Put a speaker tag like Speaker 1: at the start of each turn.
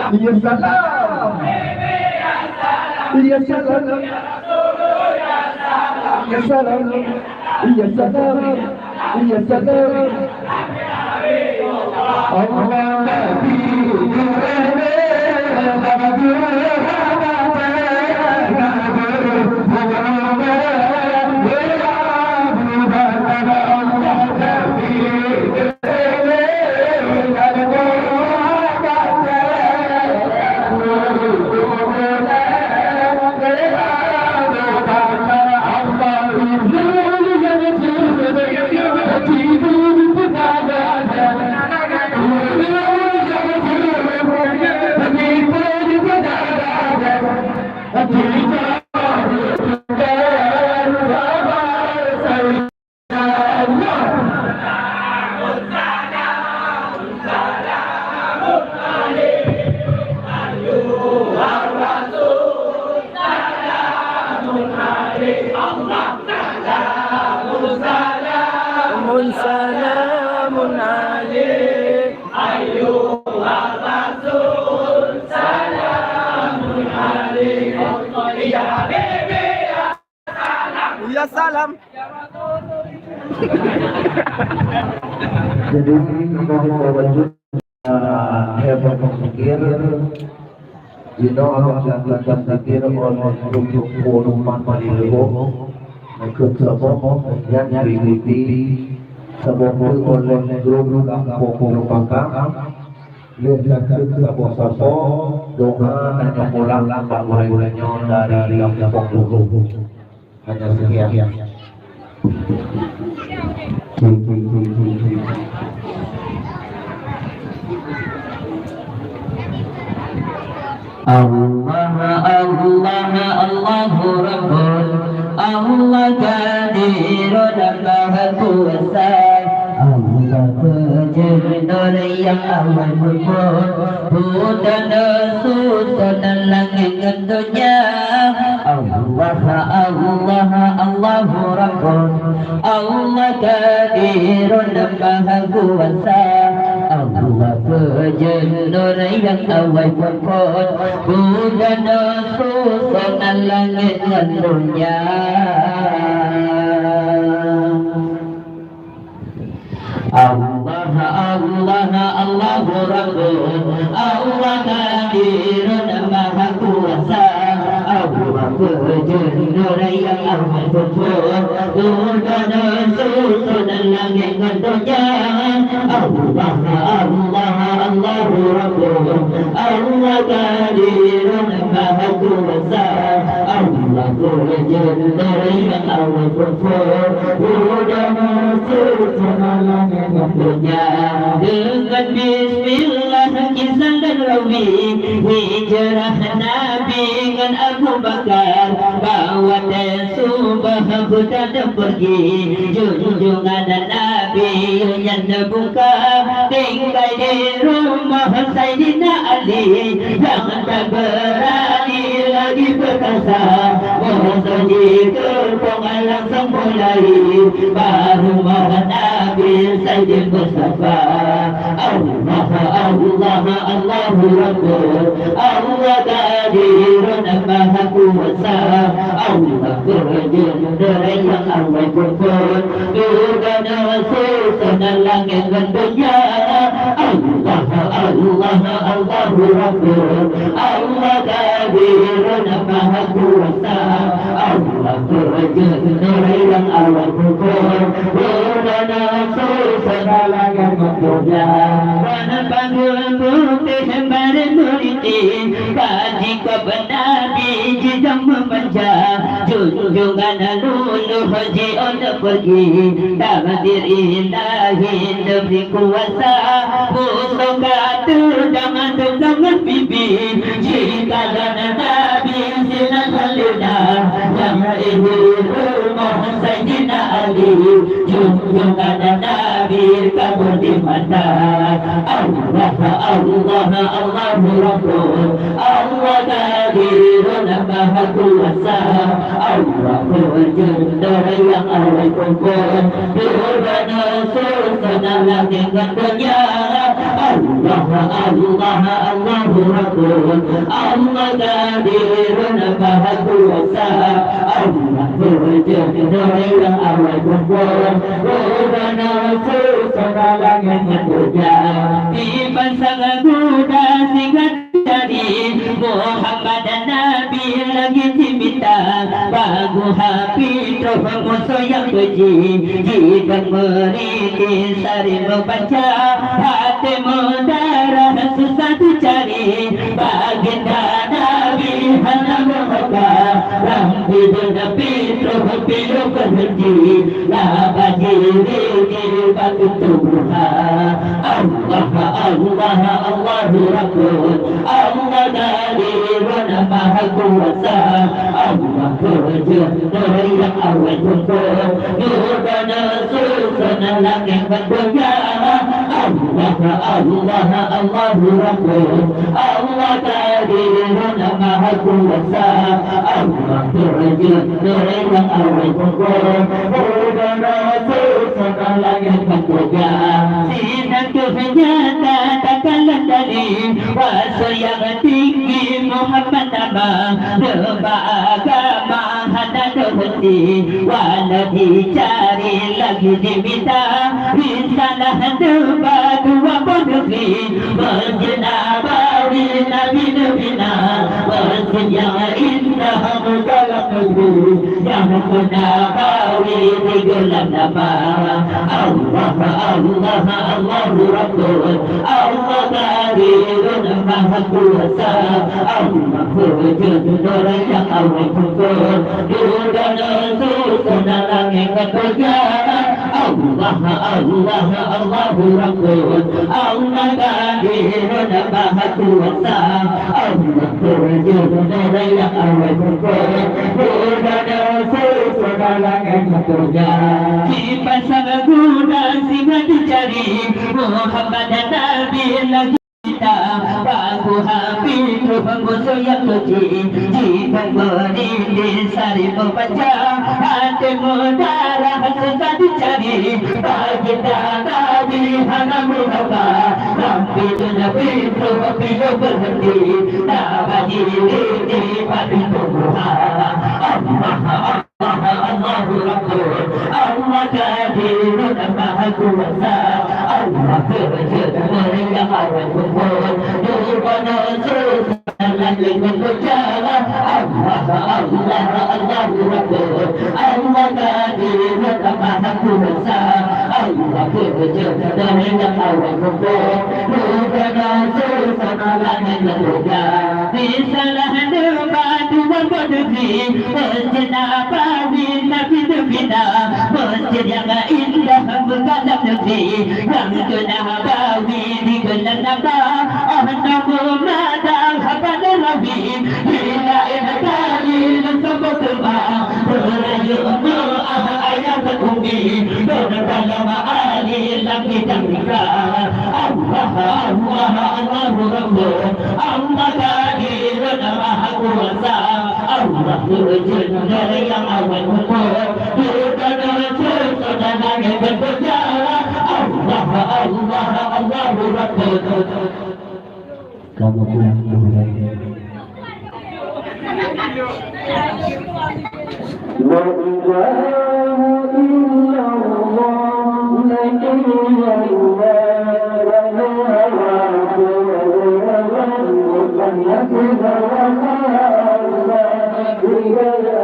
Speaker 1: Ya salam. Ya salam. Ya salam. Ya salam. Ya salam. Allah salamun alaik ayyuhar rasul salamun alaik ya habibi ya salam. Jadi hebat berpikir, you know apa yang berpikir oleh grup forum Mandirigo, grup sebab yang diikuti sebab oleh grup kampung Pakam, lihat sebab doa hanya pulang lambat mulai-mulainya dari kampung dulu, hanya sekian. Allah Allah Allahu Rabbul Allah Qadirun Maha Kuasa Allah Penjendor yang aman berbuat Budan Sultan langit dan dunia Allah Allah Allahu Rabbul Allah Qadirun Maha Kuasa Allah Penjendor yang awal berbuat Budan Sultan langit dan dunia Allah Allah Allahu Rabbul Allah Qadirun Maha Kuasa Allah Penjendor yang awal berbuat Budan Sultan langit dan dunia Allah Allah Allahu Rabbul Allah Qadirun Maha Kuasa Allah Penjendor yang awal berbuat Budan Sultan langit dan dunia dengan bismillah kisah dan rawi hijrah Nabi dengan Abu Bakar bawa subah bukan pergi junjungan Nabi yang buka tinggal di rumah Sayyidina Ali yang tak berani lagi berkasa menjadi gerbong langsung mulai baru Nabi Sayyid Mustafa Allah Allah Allahu Rabbul Allah Qadirun Maha Kuasa Allah Penjendor yang awal berbuat Budan Sultan langit dan dunia Allah Allah Allahu Rabbul Allah Qadirun Maha Kuasa Allah Penjendor yang awal berbuat Budan Sultan langit dan dunia Wana panggul putih bareng muriti kaji kebenabi jijam membaca junjungan luluh haji on pergi takdir ilahi diberi kuasa musuh kata jangan bibi jika dan nabi sinan salina yang ibu rumah Sayyidina Ali junjungan nabi kabur di mata Allah Allah Allahu Rabbul Allah Qadirun Maha Kuasa Allah Penjendor yang awal kumpul Budan Sultan langit dan dunia Allah Allah Allah Rabbul Allah Qadirun Maha Kuasa Allah berjaya yang awal kumpul Rubana susana langit berpuja di pasang kuda singkat jadi Muhammad Nabi lagi diminta bagu hapi terus musuh yang keji jika meriki sari membaca hati mudarah susah dicari baginda Nabi hanya bermaka rambi nabi terus pilu berhenti lah bagi diri batu Tuhan Allah Allah Allah Rabbul Allah Qadirun Maha Kuasa Allah berjaya yang awal kumpul Nurana susana langit berdoa Allah Allah Allah Rabbul Allah Qadirun Maha Kuasa Allah berjaya yang awal kumpul Nurana susana langit berdoa sinar kesenjata takkanlah dari Rasul yang tinggi Muhammad nama Rebah agama hana terhenti Walau dicari lagi diminta Risalah debat dua negeri Berjenabawi Nabi-Nabina Bersin yang indah dalam negeri Yang menabawi digelar nama Allah Allah Allah Rabbul Allah Qadirun Maha Kuasa Allah berjaya yang awal kumpul Dudana susana langit berdoa Allah Allah Allah Rabbul Allah Qadirun Maha Kuasa Allah berjaya yang awal kumpul Dudana susana langit berdoa di pasang kuda singa dicari Muhammad Nabi lagi bagu hapi musuh yang keji jika merinding sari membaca hati mudarah susah dicari baginda Nabi hana berdoa rambi nabi pilu berhenti tak bagi diri pada Tuhan Allah Allah Rabbul Allah Qadirun Maha Kuasa Allah berjaya yang awal kumpul Nurana susana langit berdoa Allah Allah Allah Rabbul Allah Qadirun Maha Kuasa Allah berjaya yang awal kumpul Nurana susana langit berdoa Risalah debat dua negeri Berjenabawi Nabi-Nabina Masjid yang indah dalam negeri Yang Nabawi digelar nama Nabi Madang pada Nabi Bila kali semua terbang Berayu ma'ah ayat bumi Berdalam ali lagi dan rika Allah Allah Allah Rabbul Allah Qadirun Maha Kuasa Allah berjaya yang awal kumpul Dudana susana langit berdoa Allah Allah Allah Rabbul kamu pulang dulu La ilaha illallah La ilaha illallah La ilaha illallah